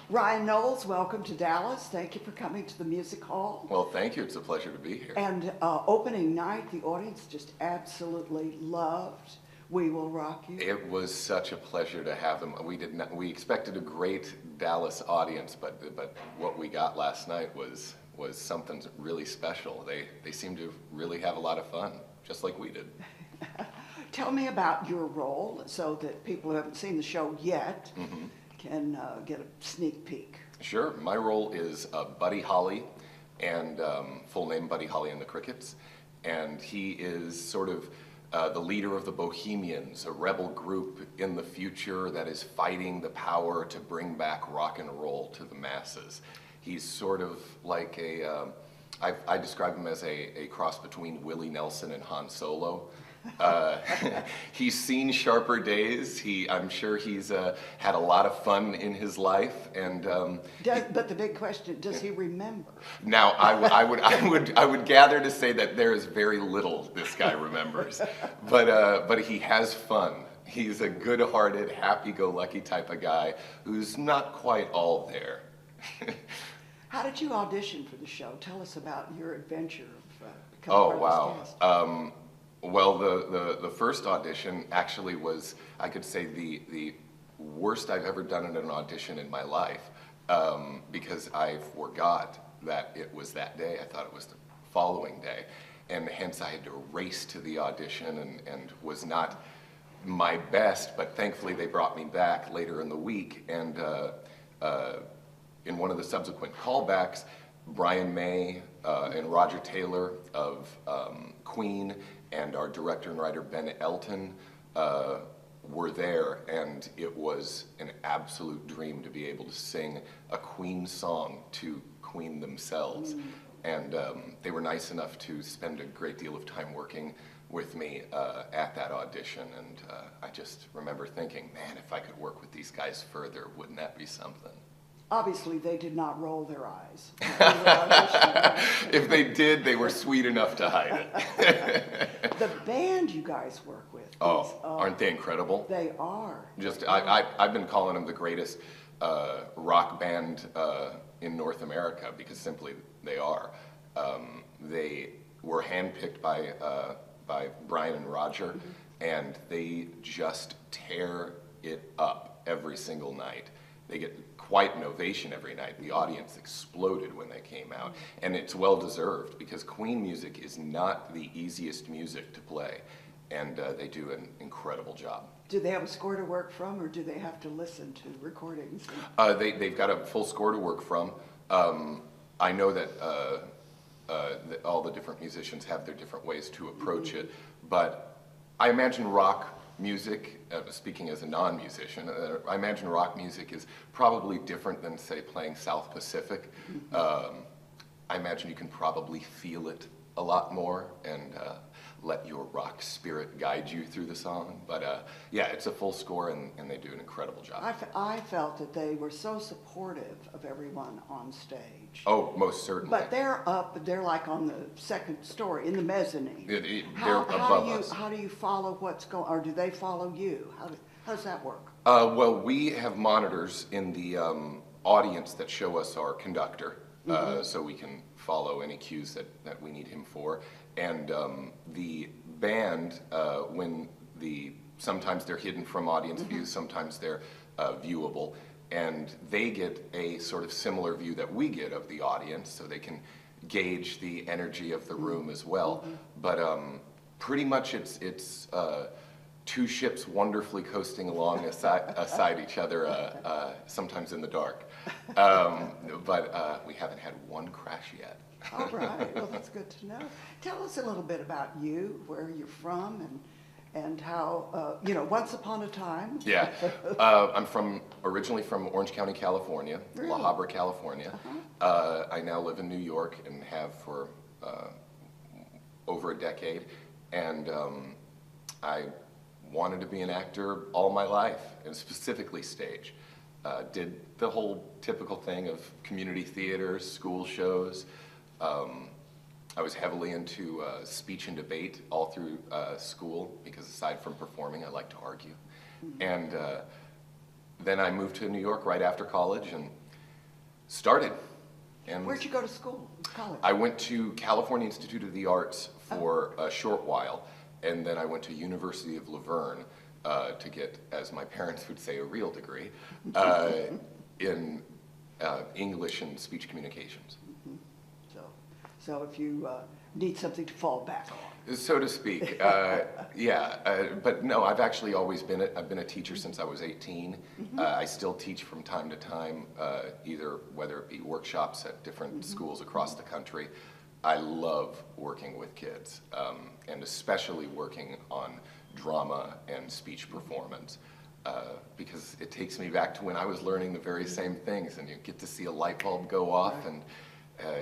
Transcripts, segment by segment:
Ryan Knowles, welcome to Dallas. Thank you for coming to the Music Hall. Well, thank you. It's a pleasure to be here. And opening night, the audience just absolutely loved We Will Rock You. It was such a pleasure to have them. We expected a great Dallas audience, but what we got last night was something really special. They seemed to really have a lot of fun, just like we did. Tell me about your role so that people who haven't seen the show yet can get a sneak peek. Sure. My role is Buddy Holly, and full name Buddy Holly and the Crickets, and he is sort of the leader of the Bohemians, a rebel group in the future that is fighting the power to bring back rock and roll to the masses. He's sort of like I describe him as a cross between Willie Nelson and Han Solo. He's seen sharper days. I'm sure he's had a lot of fun in his life, and but the big question: does he remember? Now, I would gather to say that there is very little this guy remembers, but he has fun. He's a good-hearted, happy-go-lucky type of guy who's not quite all there. How did you audition for the show? Tell us about your adventure of becoming part of this cast. Well, the first audition actually was, I could say, the worst I've ever done in an audition in my life, because I forgot that it was that day. I thought it was the following day, and hence I had to race to the audition and was not my best, but thankfully they brought me back later in the week, and in one of the subsequent callbacks, Brian May and Roger Taylor of Queen and our director and writer Ben Elton were there, and it was an absolute dream to be able to sing a Queen song to Queen themselves. And they were nice enough to spend a great deal of time working with me at that audition, and I just remember thinking, man, if I could work with these guys further, wouldn't that be something? Obviously, they did not roll their eyes. If they did, they were sweet enough to hide it. The band you guys work with. Aren't they incredible? They are. I've been calling them the greatest rock band in North America because simply they are. They were handpicked by Brian and Roger, and they just tear it up every single night. They get quite an ovation every night. The audience exploded when they came out, and it's well deserved because Queen music is not the easiest music to play, and they do an incredible job. Do they have a score to work from, or do they have to listen to recordings? They've got a full score to work from. I know that all the different musicians have their different ways to approach it, but I imagine rock music, speaking as a non-musician, I imagine rock music is probably different than, say, playing South Pacific. I imagine you can probably feel it a lot more and let your rock spirit guide you through the song. But yeah, it's a full score, and they do an incredible job. I felt that they were so supportive of everyone on stage. Oh, most certainly. But they're like on the second story, in the mezzanine. They're above us. How do you follow what's going, or do they follow you? How does that work? Well, we have monitors in the audience that show us our conductor, so we can follow any cues that we need him for. And the band, sometimes they're hidden from audience view, sometimes they're viewable, and they get a sort of similar view that we get of the audience, so they can gauge the energy of the room as well. But pretty much it's two ships wonderfully coasting along aside each other, sometimes in the dark. But we haven't had one crash yet. All right, well, that's good to know. Tell us a little bit about you, where you're from, and how, once upon a time. Yeah, I'm originally from Orange County, California, Really? La Habra, California. I now live in New York and have for over a decade, and I wanted to be an actor all my life, and specifically stage. Did the whole typical thing of community theaters, school shows. I was heavily into speech and debate all through school because aside from performing, I like to argue. And then I moved to New York right after college and Started. And Where'd you go to school, college? I went to California Institute of the Arts for a short while, and then I went to University of Laverne to get, as my parents would say, a real degree in English and speech communications. So if you need something to fall back on. So to speak, yeah. But no, I've actually always I've been a teacher since I was 18. I still teach from time to time, either whether it be workshops at different schools across the country. I love working with kids, and especially working on drama and speech performance, because it takes me back to when I was learning the very same things, and you get to see a light bulb go off, and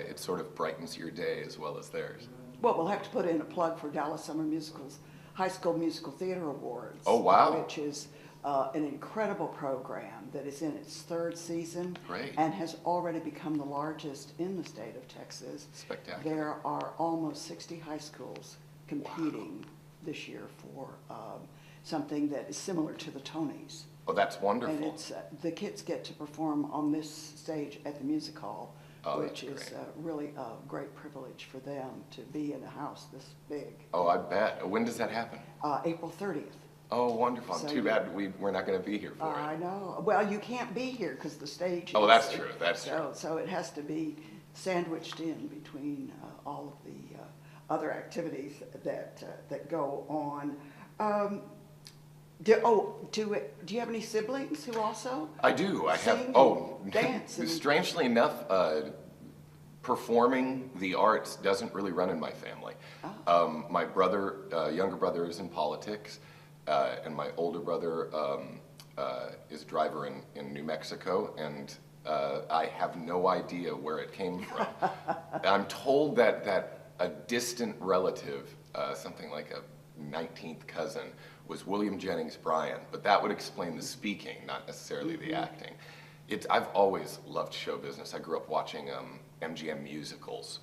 it sort of brightens your day as well as theirs. Well, we'll have to put in a plug for Dallas Summer Musical's High School Musical Theater Awards. Oh, wow. Which is an incredible program that is in its third season. Great. And has already become the largest in the state of Texas. Spectacular. There are almost 60 high schools competing this year for something that is similar to the Tonys. Oh, that's wonderful. And it's the kids get to perform on this stage at the music hall. Oh, which that's is great. really a great privilege for them to be in a house this big. Oh, I bet. When does that happen? April 30th. Oh, wonderful. So Too bad we're not going to be here for I it. know. Well, you can't be here because the stage Oh, is... that's true. That's true. So it has to be sandwiched in between all of the other activities that go on. Do you have any siblings who also I do. I have. sing Oh, and dance? And, strangely enough, performing the arts doesn't really run in my family. My brother, younger brother, is in politics, and my older brother is a driver in New Mexico, and I have no idea where it came from. I'm told that a distant relative, something like a 19th cousin, was William Jennings Bryan, but that would explain the speaking, not necessarily the acting. I've always loved show business. I grew up watching MGM musicals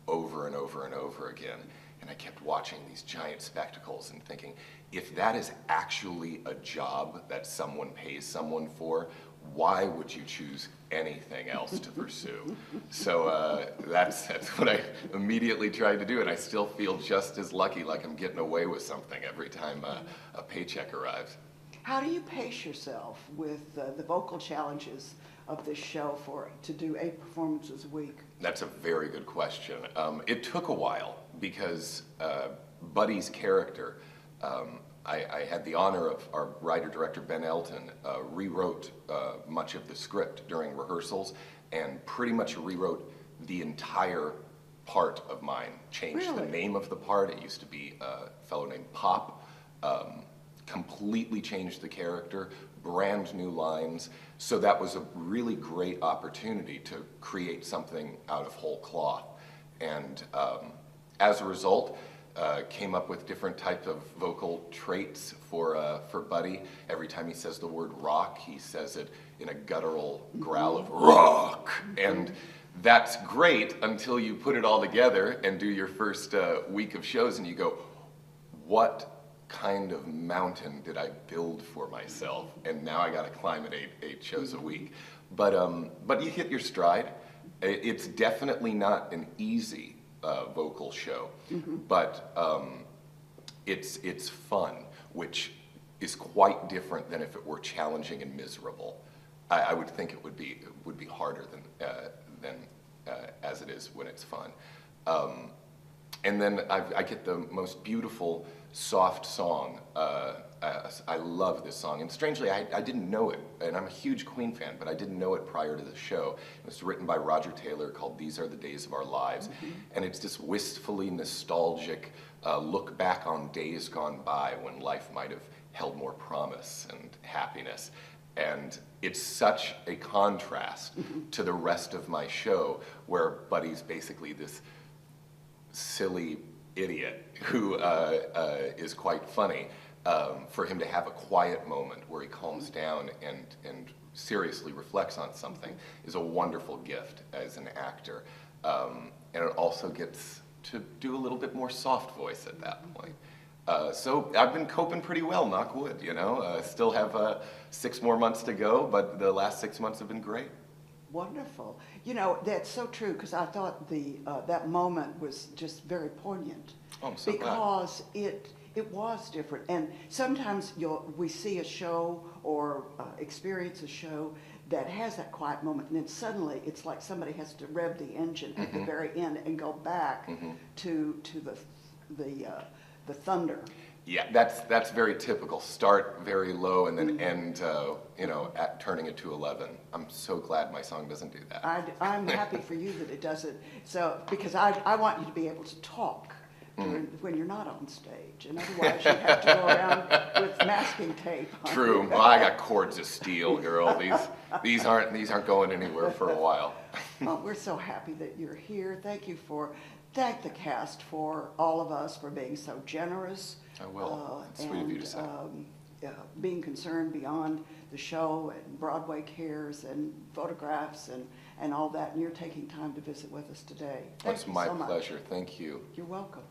over and over and over again, and I kept watching these giant spectacles and thinking, if that is actually a job that someone pays someone for, why would you choose anything else to pursue? So that's what I immediately tried to do, and I still feel just as lucky, like I'm getting away with something every time a paycheck arrives. How do you pace yourself with the vocal challenges of this show to do 8 performances a week? That's a very good question. It took a while because Buddy's character, I had the honor of our writer-director Ben Elton rewrote much of the script during rehearsals and pretty much rewrote the entire part of mine. Changed the Really? name of the part. It used to be a fellow named Pop. Completely changed the character, brand new lines. So that was a really great opportunity to create something out of whole cloth. And as a result, came up with different types of vocal traits for Buddy. Every time he says the word rock, he says it in a guttural growl of rock. And that's great until you put it all together and do your first week of shows and you go, what kind of mountain did I build for myself? And now I got to climb it eight shows a week. But you hit your stride. It's definitely not an easy vocal show, but it's fun, which is quite different than if it were challenging and miserable. I would think it would be harder than as it is when it's fun. And then I get the most beautiful, soft song. I love this song. And strangely, I didn't know it. And I'm a huge Queen fan, but I didn't know it prior to the show. It was written by Roger Taylor, called These Are the Days of Our Lives. And it's this wistfully nostalgic look back on days gone by when life might have held more promise and happiness. And it's such a contrast to the rest of my show, where Buddy's basically this silly idiot who is quite funny. For him to have a quiet moment where he calms down and seriously reflects on something is a wonderful gift as an actor. And it also gets to do a little bit more soft voice at that point. So I've been coping pretty well, knock wood, you know. Still have 6 more months to go, but the last 6 months have been great. Wonderful. You know, that's so true, because I thought that moment was just very poignant. Oh, I'm so glad. Because it was different. And sometimes we see a show or experience a show that has that quiet moment, and then suddenly it's like somebody has to rev the engine at the very end and go back to the thunder. Yeah, that's very typical. Start very low and then end, at turning it to 11. I'm so glad my song doesn't do that. I'm happy for you that it doesn't. So, because I want you to be able to talk when you're not on stage, and otherwise you have to go around with masking tape on. True. Well, I got cords of steel, girl. These aren't going anywhere for a while. Well, we're so happy that you're here. Thank the cast for all of us for being so generous. I will. That's sweet of you to say. Being concerned beyond the show and Broadway Cares and photographs and all that, and you're taking time to visit with us today. Thank It's you my so much. pleasure. Thank you. You're welcome.